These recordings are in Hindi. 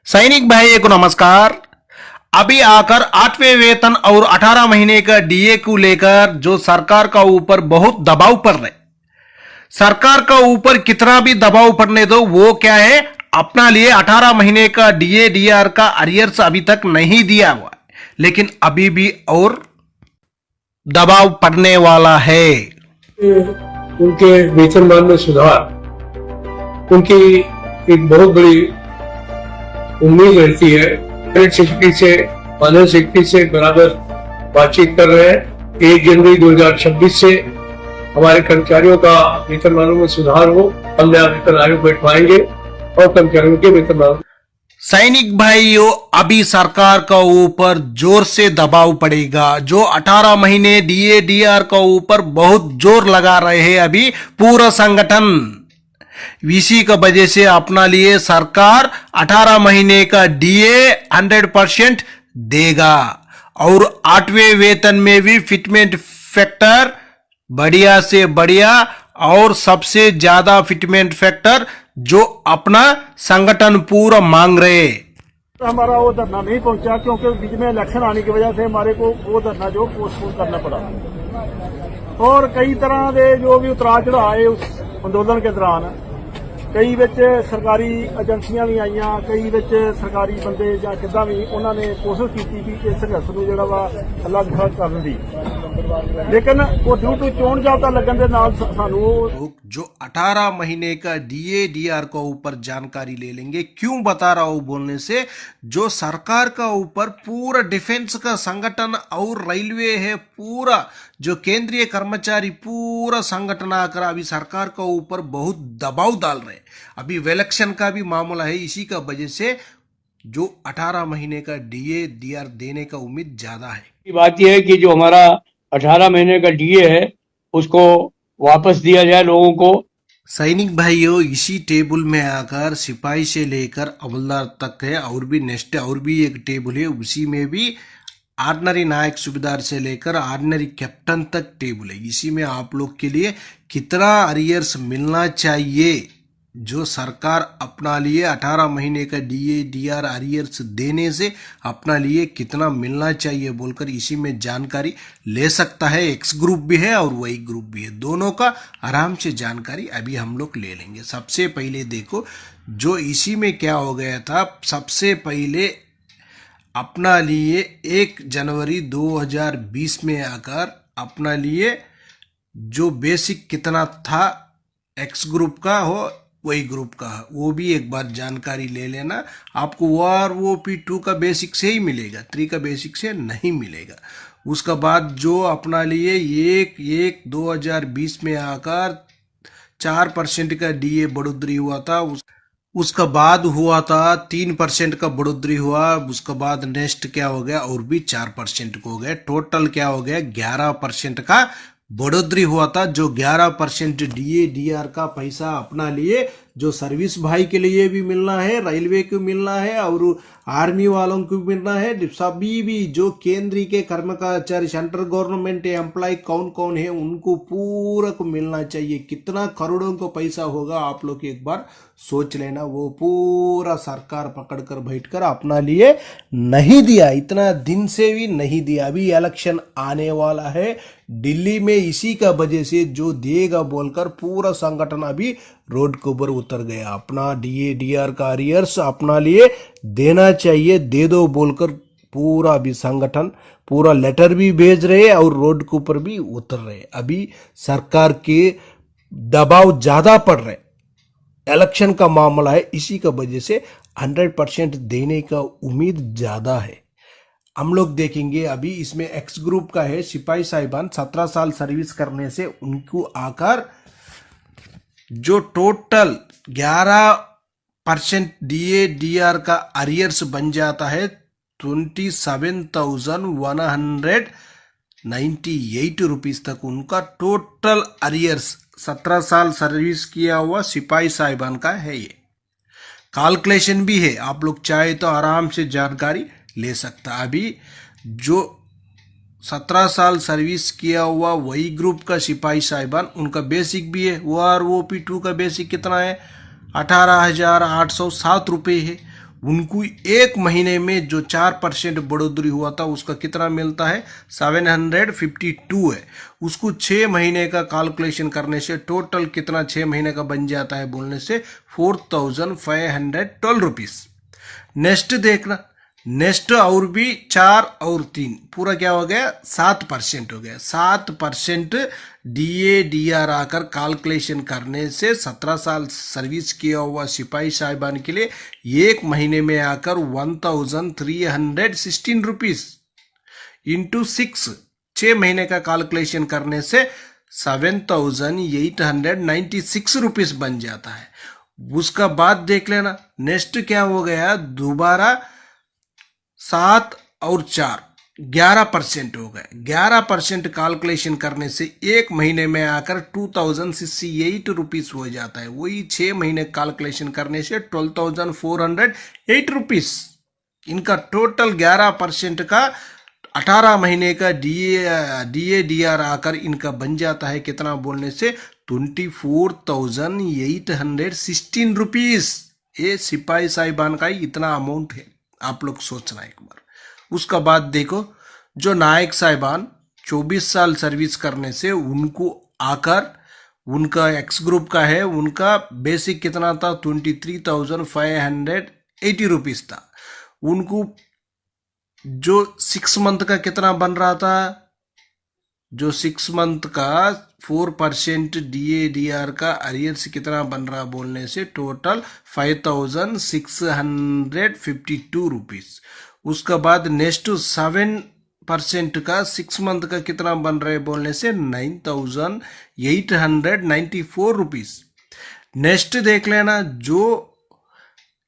सैनिक भाइयों को नमस्कार। अभी आकर 8वें वेतन और 18 महीने का डीए को लेकर जो सरकार का ऊपर बहुत दबाव पड़ रहा है। सरकार का ऊपर कितना भी दबाव पड़ने दो, वो क्या है, अपना लिए 18 महीने का डीए डीआर का अरियर्स अभी तक नहीं दिया हुआ है, लेकिन अभी भी और दबाव पड़ने वाला है। उनके वेतनमान में सुधार उनकी एक बहुत बड़ी उम्मीद रहती है। सेक्रेटरी से फाइनेंस सेक्रेटरी से बराबर बातचीत कर रहे हैं। 1 जनवरी 2026 से हमारे कर्मचारियों का वेतनमानों में सुधार हो। हम नया वेतन आयोग बैठवाएंगे और कर्मचारियों के वेतनमान। सैनिक भाइयों, अभी सरकार का ऊपर जोर से दबाव पड़ेगा। जो 18 महीने डीए डीआर का ऊपर बहुत जोर लगा रहे हैं अभी पूरा संगठन। इसी का वजह से अपना लिए सरकार 18 महीने का डीए 100% देगा और 8वें वेतन में भी फिटमेंट फैक्टर बढ़िया से बढ़िया और सबसे ज्यादा फिटमेंट फैक्टर जो अपना संगठन पूरा मांग रहे। हमारा वो धरना नहीं पहुंचा क्योंकि बीच में इलेक्शन आने की वजह से हमारे को वो धरना जो पोस्टपोन करना पड़ा और कई तरह के जो भी उतराव चढ़ाव आए उस अंदोलन के दौरान कई विच सरकारी एजेंसियां भी आईयां, कई विच सरकारी बंदे जां किदां भी उन्होंने कोशिश की कि इस संघर्ष को जिहड़ा वा अलग थलग करन दी, लेकिन वो ड्यू टू चोण जाब्ता लगन दे नाल सानू जो 18 महीने का डीए डीआर का ऊपर जानकारी ले लेंगे। क्यों बता रहा हूं बोलने से, जो सरकार का ऊपर पूरा डिफेंस का संगठन और रेलवे है, पूरा जो केंद्रीय कर्मचारी पूरा संगठन आकर अभी सरकार का ऊपर बहुत दबाव डाल रहे हैं। अभी इलेक्शन का भी मामला है, इसी का वजह से जो 18 महीने का डीए डीआर देने का उम्मीद ज्यादा है। बात यह है कि जो हमारा 18 महीने का डीए है उसको वापस दिया जाए लोगों को। सैनिक भाइयों, इसी टेबल में आकर सिपाही से लेकर हवलदार तक है और भी नेक्स्ट और भी एक टेबल है, उसी में भी ऑर्डिनरी नायक सूबेदार से लेकर ऑर्डिनरी कैप्टन तक टेबल है। इसी में आप लोग के लिए कितना अरियर्स मिलना चाहिए, जो सरकार अपना लिए 18 महीने का डीए डीआर अरियर्स देने से अपना लिए कितना मिलना चाहिए बोलकर इसी में जानकारी ले सकता है। एक्स ग्रुप भी है और वाई ग्रुप भी है, दोनों का आराम से जानकारी अभी हम लोग ले लेंगे। सबसे पहले देखो जो इसी में क्या हो गया था। सबसे पहले अपना लिए 1 जनवरी 2020 में आकर अपना लिए जो बेसिक कितना था एक्स ग्रुप का हो वही ग्रुप का, वो भी एक बार जानकारी ले लेना। आपको OROP2 का बेसिक से ही मिलेगा, 3 का बेसिक से नहीं मिलेगा। उसका बाद जो अपना लिए 1/1/2020 में आकर 4% का डीए बढ़ोतरी हुआ था, उसका बाद हुआ था 3% का बढ़ोतरी हुआ। उसका बाद नेक्स्ट क्या हो गया, और भी 4% को हो गया। टोटल क्या हो गया, 11% का बढ़ोतरी हुआ था। जो 11% डीए डीआर का पैसा अपना लिए जो सर्विस भाई के लिए भी मिलना है, रेलवे को मिलना है और आर्मी वालों को मिलना है। सभी भी जो केंद्रीय के कर्मचारी सेंट्रल गवर्नमेंट एम्प्लॉय कौन कौन है उनको पूरा को मिलना चाहिए। कितना करोड़ों को पैसा होगा आप लोग एक बार सोच लेना। वो पूरा सरकार पकड़कर बैठकर अपना लिए नहीं दिया, इतना दिन से भी नहीं दिया। अभी इलेक्शन आने वाला है दिल्ली में, इसी का वजह से जो देगा बोलकर पूरा संगठन अभी रोड के ऊपर उतर गया। अपना डीए डीआर का अरियर्स अपना लिए देना चाहिए, दे दो बोलकर पूरा अभी संगठन पूरा लेटर भी भेज रहे और रोड के ऊपर भी उतर रहे। अभी सरकार के दबाव ज्यादा पड़ रहे, इलेक्शन का मामला है, इसी का वजह से 100% देने का उम्मीद ज्यादा है। हम लोग देखेंगे अभी इसमें एक्स ग्रुप का है सिपाही साहिबान 17 साल सर्विस करने से उनको आकर जो टोटल 11% डीए डीआर का अरियर्स बन जाता है 27,198 रुपीज तक उनका टोटल अरियर्स 17 साल सर्विस किया हुआ सिपाही साहिबान का है। ये कैलकुलेशन भी है, आप लोग चाहे तो आराम से जानकारी ले सकता। अभी जो 17 साल सर्विस किया हुआ वही ग्रुप का सिपाही साहिबान उनका बेसिक भी है। OROP2 का बेसिक कितना है, 18,807 रुपये है। उनको एक महीने में जो 4% बढ़ोतरी हुआ था उसका कितना मिलता है 752 है। उसको 6 महीने का कैलकुलेशन करने से टोटल कितना 6 महीने का बन जाता है बोलने से 4512 रुपीस। नेक्स्ट देखना, नेक्स्ट और भी 4 और 3 पूरा क्या हो गया 7% हो गया। 7% DADR आकर कैलकुलेशन करने से 17 साल सर्विस किया हुआ सिपाही साहिबान के लिए एक महीने में आकर 1316 रुपीस इंटू 6 महीने का कैलकुलेशन करने से 7896 रुपीस बन जाता है। उसका बाद देख लेना, नेक्स्ट क्या हो गया दोबारा 7 और 4 11% हो गए। 11% कैलकुलेशन करने से एक महीने में आकर 2068 रुपीस हो जाता है। वही 6 महीने कैलकुलेशन करने से 12408 रुपीस। इनका टोटल 11% का 18 महीने का DADR आकर इनका बन जाता है कितना बोलने से 24,816 रुपीस। ये सिपाही साहिबान का ही इतना अमाउंट है, आप लोग सोचना एक बार। उसका बाद देखो जो नायक साहिबान 24 साल सर्विस करने से उनको आकर उनका एक्स ग्रुप का है, उनका बेसिक कितना था 23,580 रुपीस था। उनको जो 6 मंथ का कितना बन रहा था, जो 6 मंथ का 4% DADR का अरियर्स कितना बन रहा बोलने से टोटल 5652 रुपीस। उसका बाद नेक्स्ट 7% का 6 मंथ का कितना बन रहा है बोलने से 9894 रुपीस। नेक्स्ट देख लेना जो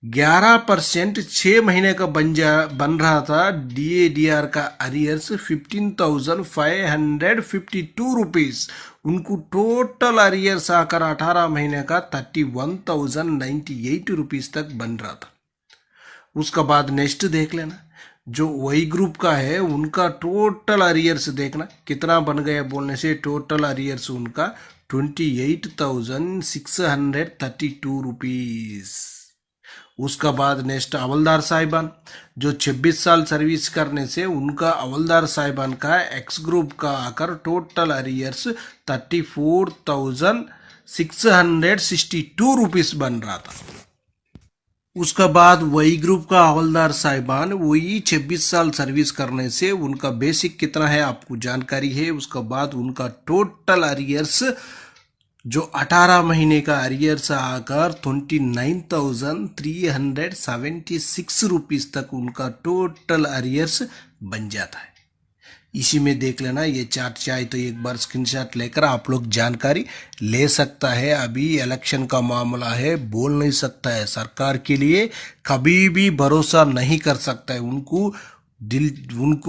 11% 6 महीने का बन रहा था DADR का अरियर्स 15,552 रुपीस। उनको टोटल अरियर्स आकर 18 महीने का 31,098 रुपीस तक बन रहा था। उसका बाद नेक्स्ट देख लेना जो वही ग्रुप का है उनका टोटल अरियर्स देखना कितना बन गया बोलने से टोटल अरियर्स उनका 28,632 रुपीस। उसका बाद नेक्स्ट हवलदार साहिबान जो 26 साल सर्विस करने से उनका हवलदार साहिबान का एक्स ग्रुप का आकर टोटल अरियर्स 34,662 रुपीस बन रहा था। उसका बाद वही ग्रुप का हवलदार साहिबान वही 26 साल सर्विस करने से उनका बेसिक कितना है आपको जानकारी है। उसका बाद उनका टोटल अरियर्स जो 18 महीने का अरियर्स आकर 29,376 रुपीस तक उनका टोटल अरियर्स बन जाता है। इसी में देख लेना ये चार्ट, चाहे तो एक बार स्क्रीनशॉट लेकर आप लोग जानकारी ले सकता है। अभी इलेक्शन का मामला है, बोल नहीं सकता है, सरकार के लिए कभी भी भरोसा नहीं कर सकता है। उनको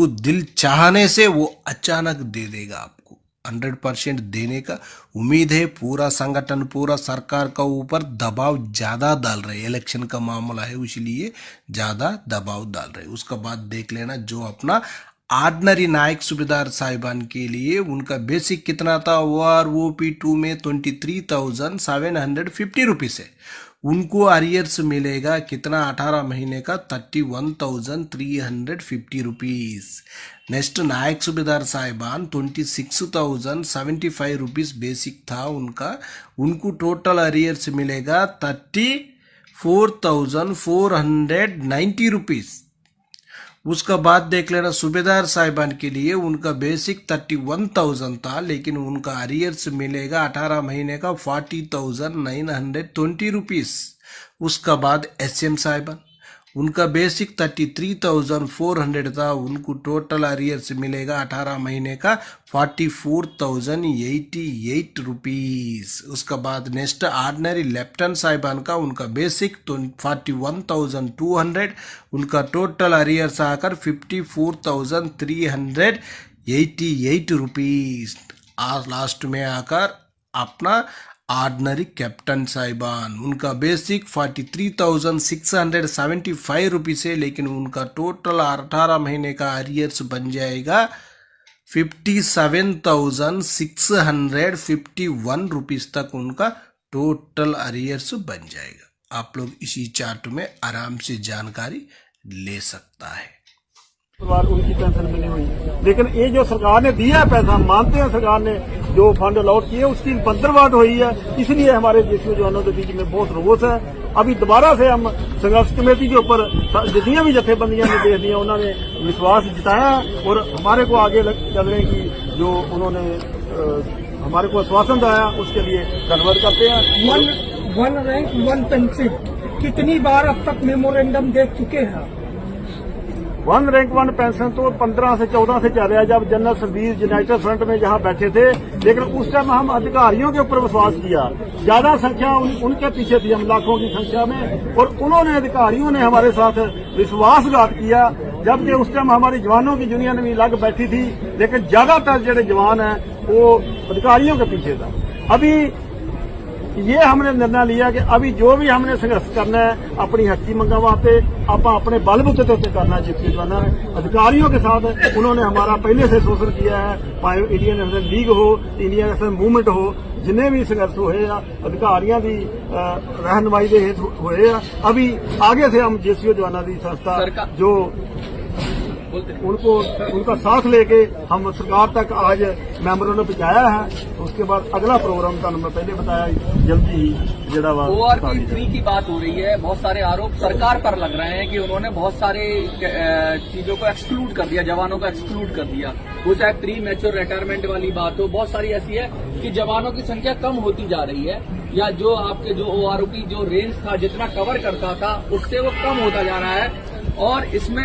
दिल चाहने से वो अचानक दे देगा, आपको 100% देने का उम्मीद है। पूरा संगठन पूरा सरकार का ऊपर दबाव ज्यादा डाल रहे, इलेक्शन का मामला है इसलिए ज्यादा दबाव डाल रहे। उसका बाद देख लेना जो अपना ऑर्डिनरी नायक सूबेदार साहिबान के लिए उनका बेसिक कितना था OROP2 में 23,750 रुपीस है। उनको अरियर्स मिलेगा कितना 18 महीने का 31,350 रुपीस। नेक्स्ट नायक सूबेदार साहिबान 26,075 रुपीस बेसिक था उनका, उनको टोटल अरियर्स मिलेगा 34,490 रुपीस। उसका बाद देख लेना सूबेदार साहिबान के लिए उनका बेसिक 31,000 था लेकिन उनका अरियर्स मिलेगा 18 महीने का 40,920 रुपीस। उसका बाद SM साहिबान उनका बेसिक 33,400 था, उनको टोटल अरियर्स मिलेगा 18 महीने का 44,088 रुपीस। उसका बाद नेक्स्ट ऑर्डिनरी लेफ्टिनेंट साहिबान का उनका बेसिक 41,200, उनका टोटल अरियर्स आकर 54,388 रुपीस। लास्ट में आकर अपना ऑर्डिनरी कैप्टन साहिबान उनका बेसिक 43,675 रुपीस है लेकिन उनका टोटल 18 महीने का अरियर्स बन जाएगा 57,651 रुपीस तक उनका टोटल अरियर्स बन जाएगा। आप लोग इसी चार्ट में आराम से जानकारी ले सकता है। परिवार उनकी पेंशन मिली हुई, लेकिन ये जो सरकार ने दिया है पैसा, हम मानते हैं सरकार ने जो फंड अलॉट किए उसकी बंदरवाट हुई है, इसलिए हमारे जेसीओ जवानों के बीच में बहुत रोष है। अभी दोबारा से हम संघर्ष कमेटी के ऊपर जितनी भी जथेबंदियां ने दे दिया, उन्होंने विश्वास जताया और हमारे को आगे चलने की जो उन्होंने हमारे को आश्वासन दिया उसके लिए धन्यवाद करते हैं। वन रैंक वन पेंशन कितनी बार अब तक मेमोरेंडम दे चुके हैं? वन रैंक वन पेंशन तो 15 से 14 से चल रहा है, जब जनरल सर्विस यूनाइटेड फ्रंट में जहां बैठे थे, लेकिन उस टाइम हम अधिकारियों के ऊपर विश्वास किया, ज्यादा संख्या उनके पीछे थी, हम लाखों की संख्या में, और उन्होंने अधिकारियों ने हमारे साथ विश्वासघात किया, जबकि उस टाइम हमारी जवानों की यूनियन भी लग बैठी थी, लेकिन ज्यादातर जो जवान है वो अधिकारियों के पीछे था। अभी ये हमने निर्णय लिया कि अभी जो भी हमने संघर्ष करना है अपनी हकी मंगा वास्ते आप अपने बलबूते उत्ते करना चाहिए जाना है। अधिकारियों के साथ उन्होंने हमारा पहले से शोषण किया है, भाई इंडियन नेशनल लीग हो, इंडियन नेशनल मूवमेंट हो, जिन्हें भी संघर्ष हुए अधिकारियों की रहनुमाई के हेतु हुए। अभी आगे से हम जेसीओ जवाना की संस्था जो उनका साथ लेके हम सरकार तक आज मैंबरों ने पहुंचाया है। उसके बाद अगला प्रोग्राम का मैं पहले बताया जल्दी ही जड़ा ORP3 की बात हो रही है, बहुत सारे आरोप सरकार पर लग रहे हैं कि उन्होंने बहुत सारे चीजों को एक्सक्लूड कर दिया, जवानों को एक्सक्लूड कर दिया। वो चाहे प्री मैच्योर रिटायरमेंट वाली बात हो, बहुत सारी ऐसी है कि जवानों की संख्या कम होती जा रही है, या जो आपके जो ORP जो रेंज था जितना कवर करता था उससे वो कम होता जा रहा है, और इसमें